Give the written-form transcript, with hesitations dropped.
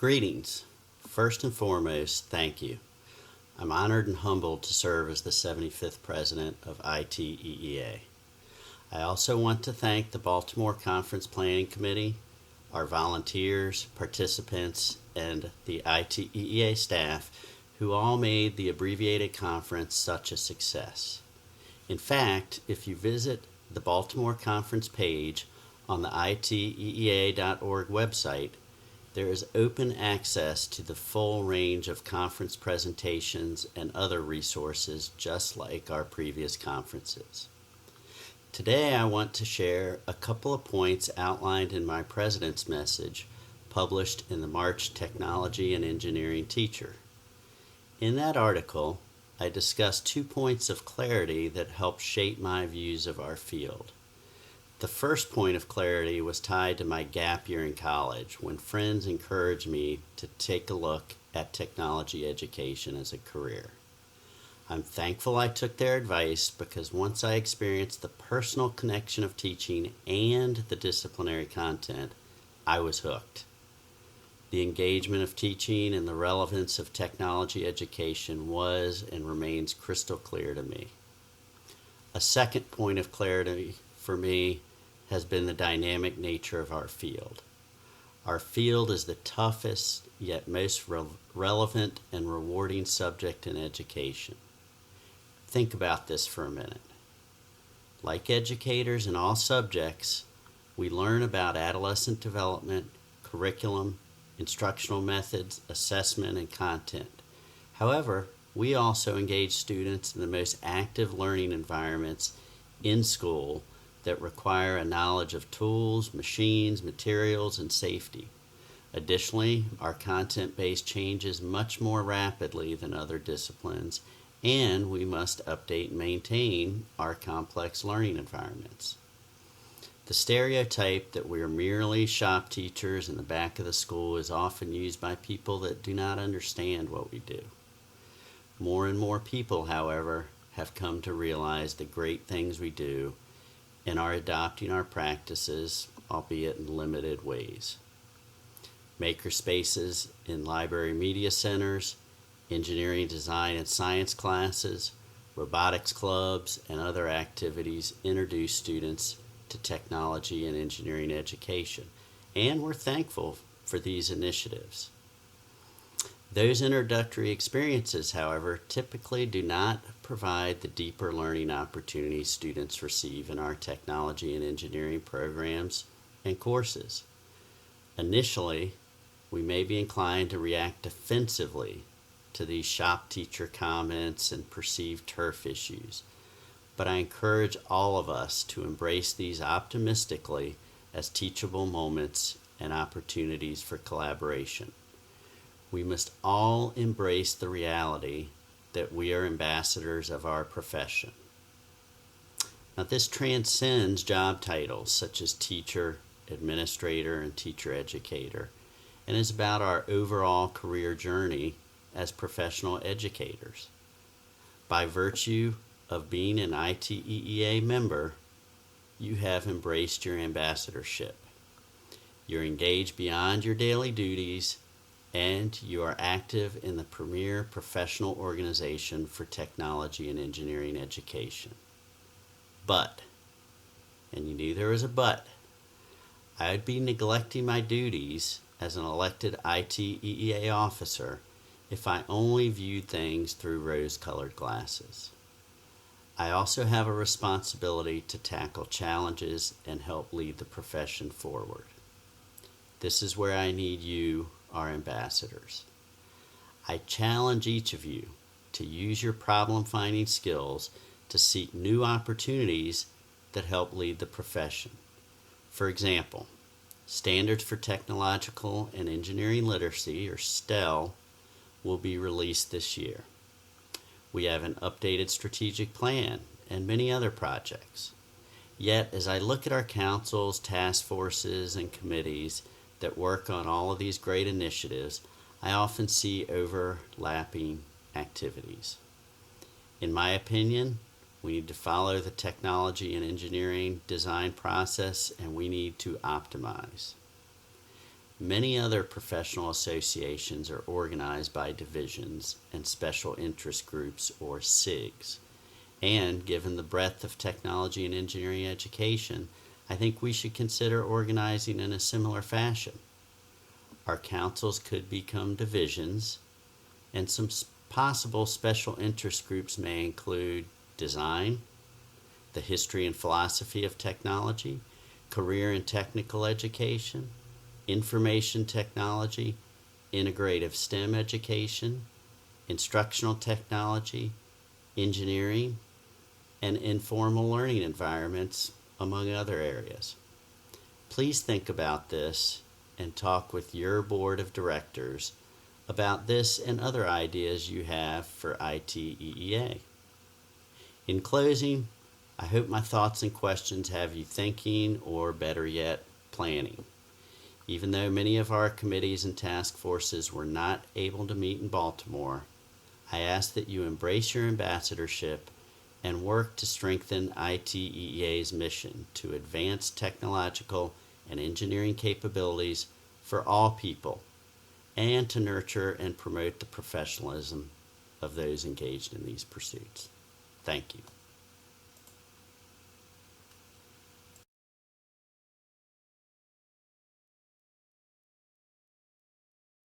Greetings. First and foremost, thank you. I'm honored and humbled to serve as the 75th president of ITEEA. I also want to thank the Baltimore Conference Planning Committee, our volunteers, participants, and the ITEEA staff who all made the abbreviated conference such a success. In fact, if you visit the Baltimore Conference page on the iteea.org website, there is open access to the full range of conference presentations and other resources just like our previous conferences. Today I want to share a couple of points outlined in my President's Message published in the March Technology and Engineering Teacher. In that article, I discussed 2 points of clarity that helped shape my views of our field. The first point of clarity was tied to my gap year in college when friends encouraged me to take a look at technology education as a career. I'm thankful I took their advice because once I experienced the personal connection of teaching and the disciplinary content, I was hooked. The engagement of teaching and the relevance of technology education was and remains crystal clear to me. A second point of clarity for me has been the dynamic nature of our field. Our field is the toughest yet most relevant and rewarding subject in education. Think about this for a minute. Like educators in all subjects, we learn about adolescent development, curriculum, instructional methods, assessment, and content. However, we also engage students in the most active learning environments in school that require a knowledge of tools, machines, materials, and safety. Additionally, our content base changes much more rapidly than other disciplines, and we must update and maintain our complex learning environments. The stereotype that we are merely shop teachers in the back of the school is often used by people that do not understand what we do. More and more people, however, have come to realize the great things we do and are adopting our practices, albeit in limited ways. Makerspaces in library media centers, engineering, design, and science classes, robotics clubs, and other activities introduce students to technology and engineering education, and we're thankful for these initiatives. Those introductory experiences, however, typically do not provide the deeper learning opportunities students receive in our technology and engineering programs and courses. Initially, we may be inclined to react defensively to these shop teacher comments and perceived turf issues, but I encourage all of us to embrace these optimistically as teachable moments and opportunities for collaboration. We must all embrace the reality that we are ambassadors of our profession. Now, this transcends job titles such as teacher, administrator, and teacher educator, and is about our overall career journey as professional educators. By virtue of being an ITEEA member, you have embraced your ambassadorship. You're engaged beyond your daily duties, and you are active in the premier professional organization for technology and engineering education. But, and you knew there was a but, I would be neglecting my duties as an elected ITEEA officer if I only viewed things through rose-colored glasses. I also have a responsibility to tackle challenges and help lead the profession forward. This is where I need you, our ambassadors. I challenge each of you to use your problem-finding skills to seek new opportunities that help lead the profession. For example, Standards for Technological and Engineering Literacy, or STEL, will be released this year. We have an updated strategic plan and many other projects. Yet, as I look at our councils, task forces, and committees that work on all of these great initiatives, I often see overlapping activities. In my opinion, we need to follow the technology and engineering design process, and we need to optimize. Many other professional associations are organized by divisions and special interest groups, or SIGs. And given the breadth of technology and engineering education, I think we should consider organizing in a similar fashion. Our councils could become divisions, and some possible special interest groups may include design, the history and philosophy of technology, career and technical education, information technology, integrative STEM education, instructional technology, engineering, and informal learning environments, among other areas. Please think about this and talk with your board of directors about this and other ideas you have for ITEEA. In closing, I hope my thoughts and questions have you thinking, or better yet, planning. Even though many of our committees and task forces were not able to meet in Baltimore, I ask that you embrace your ambassadorship and work to strengthen ITEEA's mission to advance technological and engineering capabilities for all people, and to nurture and promote the professionalism of those engaged in these pursuits. Thank you.